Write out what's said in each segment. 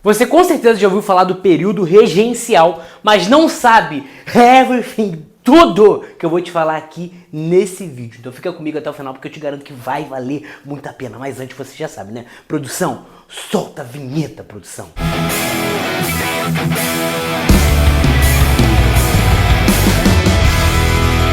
Você com certeza já ouviu falar do período regencial, mas não sabe everything, tudo que eu vou te falar aqui nesse vídeo. Então fica comigo até o final porque eu te garanto que vai valer muito a pena. Mas antes você já sabe, né? Produção, solta a vinheta, produção.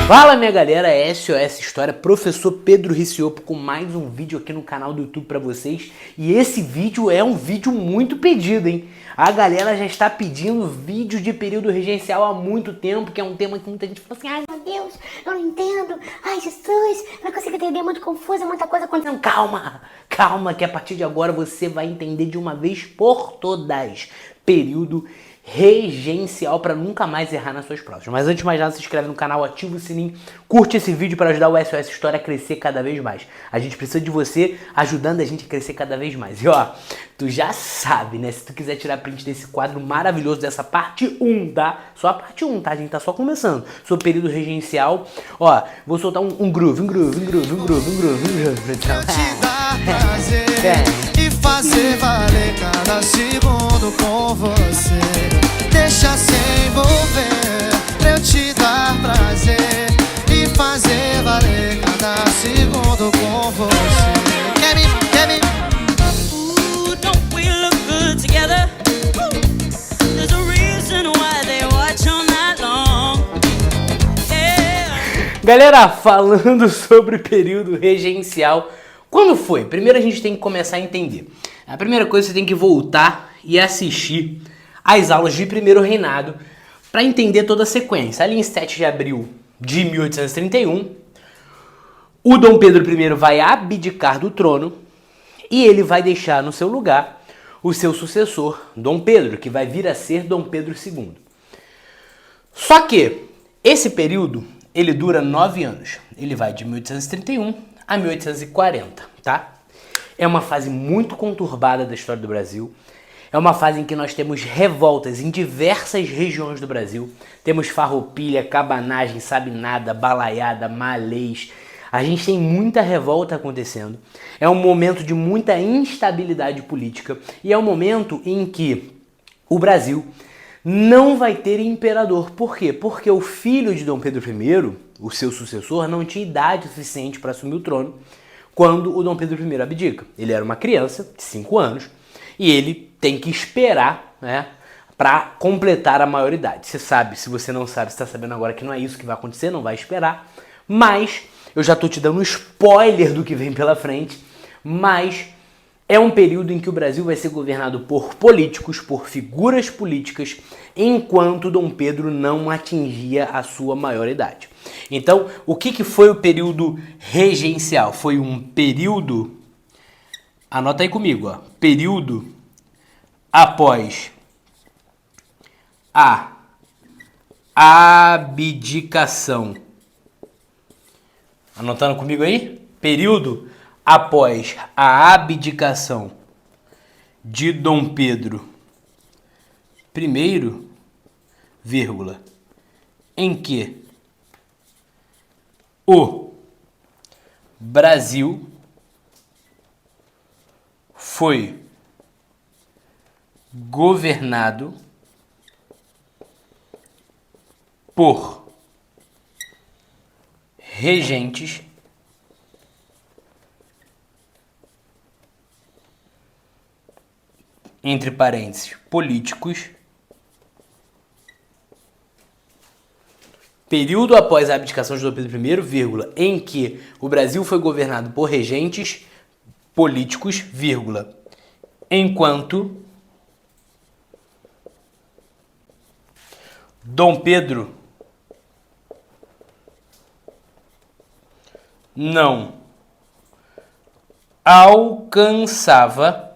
Fala minha galera, SOS História, professor Pedro Riciopo com mais um vídeo aqui no canal do YouTube pra vocês. E esse vídeo é um vídeo muito pedido, hein? A galera já está pedindo vídeo de período regencial há muito tempo, que é um tema que muita gente fala assim: ai meu Deus, eu não entendo, ai Jesus, não consigo entender, é muito confuso, muita coisa acontecendo. Calma, calma que a partir de agora você vai entender de uma vez por todas. Período regencial para nunca mais errar nas suas provas. Mas antes de mais nada, se inscreve no canal, ativa o sininho, curte esse vídeo para ajudar o SOS História a crescer cada vez mais. A gente precisa de você ajudando a gente a crescer cada vez mais. E ó, tu já sabe, né? Se tu quiser tirar print desse quadro maravilhoso, dessa parte 1, tá? Só a parte 1, tá? A gente tá só começando. Sobre período regencial, ó, vou soltar um groove. E fazer valer cada segundo com você. Deixa se envolver pra eu te dar prazer e fazer valer cada segundo com você. Quer me? Ooh, don't we look good together? Ooh, there's a reason why they watch all night long. Yeah. Galera, falando sobre período regencial, quando foi? Primeiro a gente tem que começar a entender. A primeira coisa, você tem que voltar e assistir as aulas de Primeiro Reinado para entender toda a sequência. Ali em 7 de abril de 1831, o Dom Pedro I vai abdicar do trono e ele vai deixar no seu lugar o seu sucessor, Dom Pedro, que vai vir a ser Dom Pedro II. Só que esse período, ele dura 9 anos. Ele vai de 1831 a 1840, tá? É uma fase muito conturbada da história do Brasil. É uma fase em que nós temos revoltas em diversas regiões do Brasil. Temos farroupilha, cabanagem, sabinada, balaiada, malês. A gente tem muita revolta acontecendo. É um momento de muita instabilidade política. E é um momento em que o Brasil não vai ter imperador. Por quê? Porque o filho de Dom Pedro I, o seu sucessor, não tinha idade suficiente para assumir o trono quando o Dom Pedro I abdica. Ele era uma criança de 5 anos e ele tem que esperar, né, para completar a maioridade. Você sabe, se você não sabe, você está sabendo agora que não é isso que vai acontecer, não vai esperar. Mas eu já estou te dando um spoiler do que vem pela frente. Mas é um período em que o Brasil vai ser governado por políticos, por figuras políticas, enquanto Dom Pedro não atingia a sua maioridade. Então, o que foi o período regencial? Foi um período, anota aí comigo, ó, período após a abdicação. Anotando comigo aí? Período após a abdicação de Dom Pedro I, vírgula, em que o Brasil foi governado por regentes entre parênteses políticos. Período após a abdicação de Dom Pedro I, vírgula, em que o Brasil foi governado por regentes políticos, vírgula, enquanto Dom Pedro não alcançava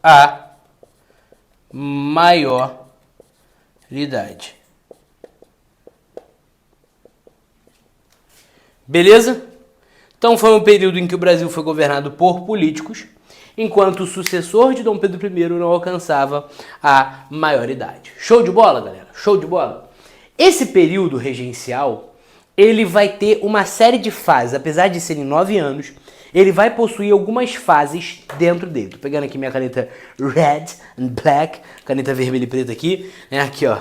a maioridade. Beleza? Então foi um período em que o Brasil foi governado por políticos, enquanto o sucessor de Dom Pedro I não alcançava a maioridade. Show de bola, galera? Show de bola? Esse período regencial, ele vai ter uma série de fases, apesar de serem 9 anos, ele vai possuir algumas fases dentro dele. Tô pegando aqui minha caneta Red and Black, caneta vermelha e preta aqui, né? Aqui, ó,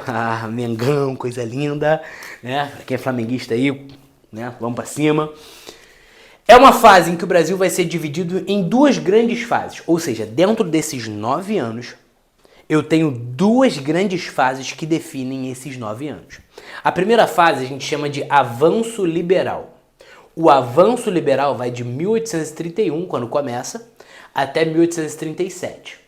Mengão, coisa linda, né? Pra quem é flamenguista aí, né? Vamos pra cima. É uma fase em que o Brasil vai ser dividido em duas grandes fases, ou seja, dentro desses 9 anos, eu tenho duas grandes fases que definem esses 9 anos. A primeira fase a gente chama de avanço liberal. O avanço liberal vai de 1831, quando começa, até 1837.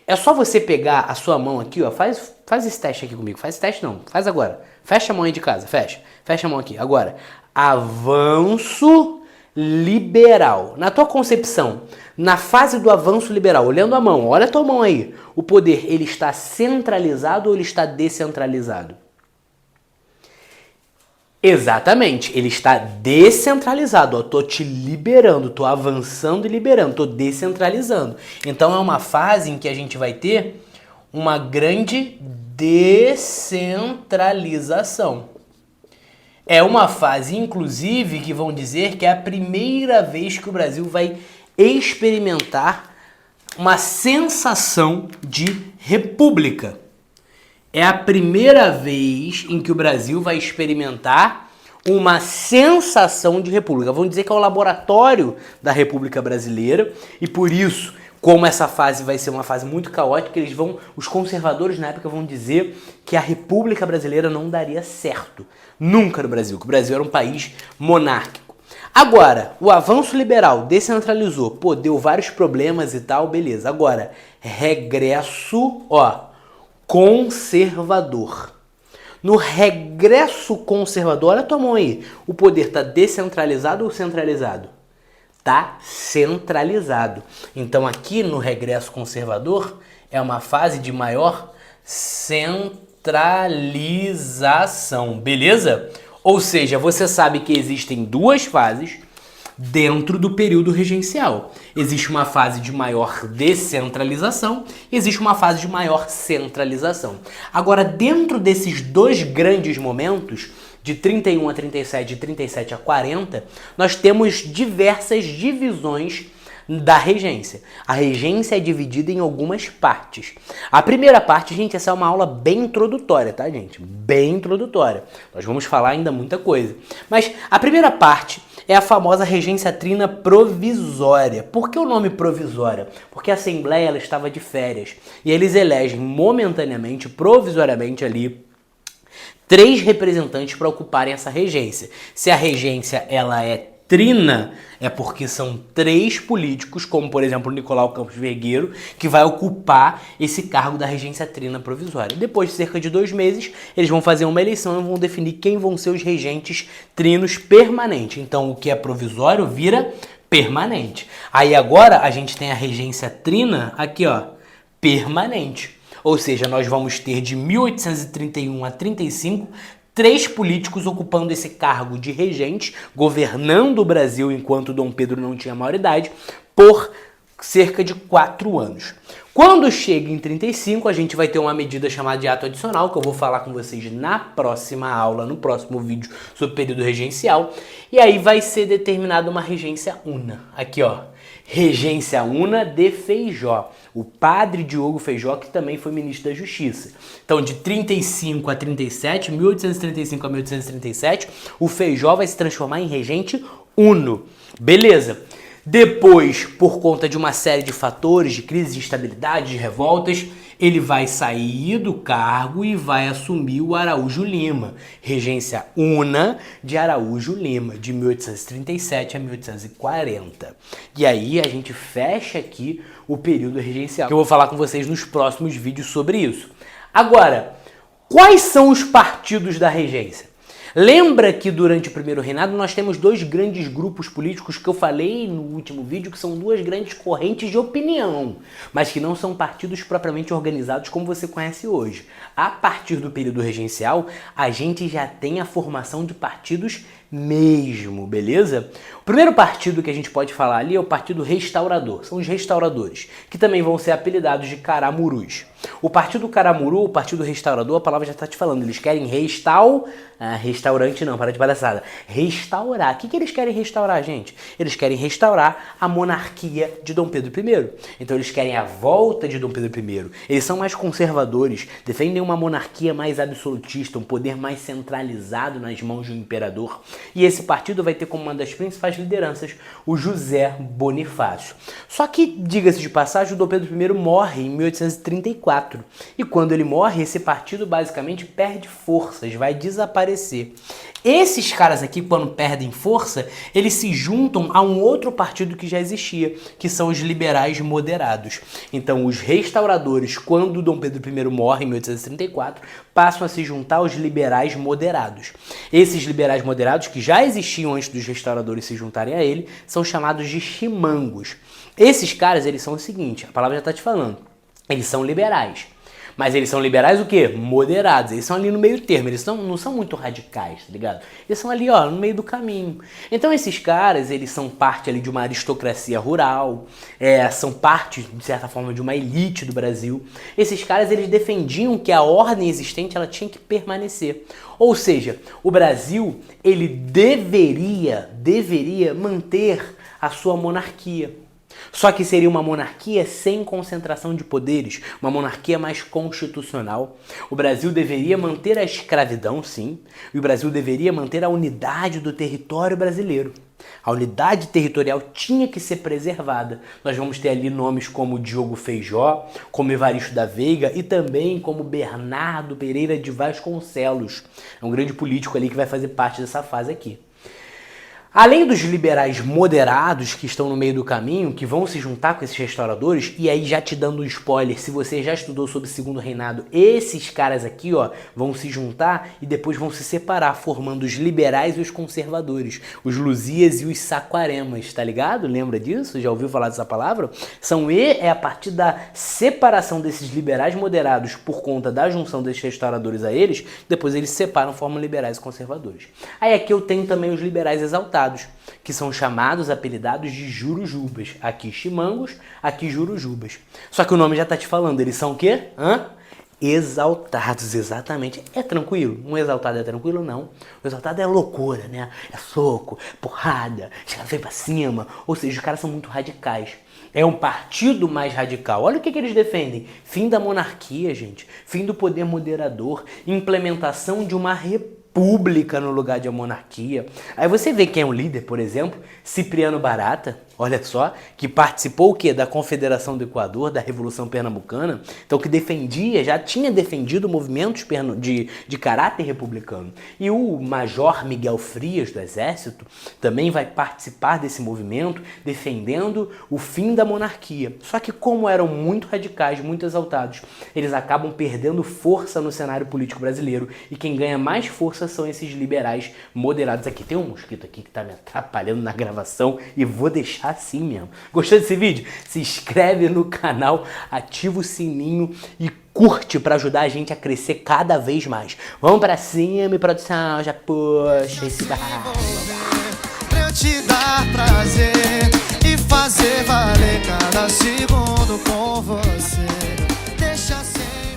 É só você pegar a sua mão aqui, ó, faz esse teste aqui comigo. Faz esse teste não, faz agora. Fecha a mão aí de casa, fecha a mão aqui. Agora, avanço liberal. Na tua concepção, na fase do avanço liberal, olhando a mão, olha a tua mão aí. O poder, ele está centralizado ou ele está descentralizado? Exatamente, ele está descentralizado, ó, tô te liberando, tô avançando e liberando, tô descentralizando. Então é uma fase em que a gente vai ter uma grande descentralização. É uma fase, inclusive, que vão dizer que é a primeira vez que o Brasil vai experimentar uma sensação de república. É a primeira vez em que o Brasil vai experimentar uma sensação de república. Vamos dizer que é o laboratório da República Brasileira e por isso, como essa fase vai ser uma fase muito caótica, os conservadores na época vão dizer que a República Brasileira não daria certo. Nunca no Brasil, que o Brasil era um país monárquico. Agora, o avanço liberal descentralizou, pô, deu vários problemas e tal, beleza. Agora, regresso, ó, conservador. No regresso conservador, olha a tua mão aí, o poder está descentralizado ou centralizado? Está centralizado. Então aqui no regresso conservador é uma fase de maior centralização, beleza? Ou seja, você sabe que existem duas fases dentro do período regencial. Existe uma fase de maior descentralização e existe uma fase de maior centralização. Agora, dentro desses dois grandes momentos, de 31 a 37 e de 37 a 40, nós temos diversas divisões da regência. A regência é dividida em algumas partes. A primeira parte, gente, essa é uma aula bem introdutória, tá, gente? Bem introdutória. Nós vamos falar ainda muita coisa. Mas a primeira parte é a famosa regência trina provisória. Por que o nome provisória? Porque a Assembleia ela estava de férias e eles elegem momentaneamente, provisoriamente ali, 3 representantes para ocuparem essa regência. Se a regência ela é trina, é porque são 3 políticos, como por exemplo o Nicolau Campos Vergueiro, que vai ocupar esse cargo da regência trina provisória. Depois de cerca de 2 meses, eles vão fazer uma eleição e vão definir quem vão ser os regentes trinos permanentes. Então o que é provisório vira permanente. Aí agora a gente tem a regência trina aqui, ó, permanente. Ou seja, nós vamos ter de 1831 a 35 3 políticos ocupando esse cargo de regente, governando o Brasil enquanto Dom Pedro não tinha maioridade, por cerca de 4 anos. Quando chega em 35, a gente vai ter uma medida chamada de ato adicional, que eu vou falar com vocês na próxima aula, no próximo vídeo sobre o período regencial, e aí vai ser determinada uma regência una. Aqui, ó, regência una de Feijó. O padre Diogo Feijó, que também foi ministro da Justiça. Então, de 35 a 37, 1835 a 1837, o Feijó vai se transformar em regente uno. Beleza. Depois, por conta de uma série de fatores, de crise de instabilidade, de revoltas, ele vai sair do cargo e vai assumir o Araújo Lima. Regência una de Araújo Lima, de 1837 a 1840. E aí a gente fecha aqui o período regencial, que eu vou falar com vocês nos próximos vídeos sobre isso. Agora, quais são os partidos da regência? Lembra que durante o primeiro reinado nós temos 2 grandes grupos políticos que eu falei no último vídeo, que são 2 grandes correntes de opinião, mas que não são partidos propriamente organizados como você conhece hoje. A partir do período regencial, a gente já tem a formação de partidos mesmo, beleza? O primeiro partido que a gente pode falar ali é o Partido Restaurador, são os restauradores, que também vão ser apelidados de caramurus. O Partido Caramuru, o Partido Restaurador, a palavra já está te falando, eles querem restaurante não, para de palhaçada, restaurar. O que eles querem restaurar, gente? Eles querem restaurar a monarquia de Dom Pedro I. Então eles querem a volta de Dom Pedro I. Eles são mais conservadores, defendem uma monarquia mais absolutista, um poder mais centralizado nas mãos de um imperador. E esse partido vai ter como uma das principais lideranças o José Bonifácio. Só que, diga-se de passagem, o Dom Pedro I morre em 1834. E quando ele morre, esse partido basicamente perde forças, vai desaparecer. Esses caras aqui, quando perdem força, eles se juntam a um outro partido que já existia, que são os liberais moderados. Então, os restauradores, quando Dom Pedro I morre em 1834, passam a se juntar aos liberais moderados. Esses liberais moderados, que já existiam antes dos restauradores se juntarem a ele, são chamados de chimangos. Esses caras, eles são o seguinte, a palavra já está te falando, eles são liberais. Mas eles são liberais o quê? Moderados. Eles são ali no meio termo. Eles não são muito radicais, tá ligado? Eles são ali, ó, no meio do caminho. Então esses caras, eles são parte ali de uma aristocracia rural, são parte, de certa forma, de uma elite do Brasil. Esses caras, eles defendiam que a ordem existente, ela tinha que permanecer. Ou seja, o Brasil, ele deveria manter a sua monarquia. Só que seria uma monarquia sem concentração de poderes, uma monarquia mais constitucional. O Brasil deveria manter a escravidão, sim, e o Brasil deveria manter a unidade do território brasileiro. A unidade territorial tinha que ser preservada. Nós vamos ter ali nomes como Diogo Feijó, como Evaristo da Veiga e também como Bernardo Pereira de Vasconcelos. É um grande político ali que vai fazer parte dessa fase aqui. Além dos liberais moderados que estão no meio do caminho, que vão se juntar com esses restauradores, e aí já te dando um spoiler, se você já estudou sobre o Segundo Reinado, esses caras aqui, ó, vão se juntar e depois vão se separar, formando os liberais e os conservadores, os Luzias e os Saquaremas, tá ligado? Lembra disso? Já ouviu falar dessa palavra? É a partir da separação desses liberais moderados por conta da junção desses restauradores a eles, depois eles se separam, formam liberais e conservadores. Aí aqui eu tenho também os liberais exaltados, que são chamados, apelidados de jurujubas. Aqui chimangos, aqui jurujubas. Só que o nome já tá te falando, eles são o quê? Exaltados, exatamente. É tranquilo? Um exaltado é tranquilo? Não. O exaltado é loucura, né? É soco, porrada, os caras vêm pra cima. Ou seja, os caras são muito radicais. É um partido mais radical. Olha o que eles defendem. Fim da monarquia, gente. Fim do poder moderador. Implementação de uma república no lugar de uma monarquia. Aí você vê quem é o líder, por exemplo, Cipriano Barata, olha só, que participou o quê? Da Confederação do Equador, da Revolução Pernambucana, então que defendia, já tinha defendido movimentos de caráter republicano. E o Major Miguel Frias, do Exército, também vai participar desse movimento, defendendo o fim da monarquia. Só que como eram muito radicais, muito exaltados, eles acabam perdendo força no cenário político brasileiro, e quem ganha mais força são esses liberais moderados. Aqui tem um mosquito aqui que tá me atrapalhando na gravação e vou deixar assim mesmo. Gostou desse vídeo? Se inscreve no canal, ativa o sininho e curte para ajudar a gente a crescer cada vez mais. Vamos pra cima, produção, já puxa esse barco. Pra eu te dar prazer e fazer valer cada segundo com você. Deixa sem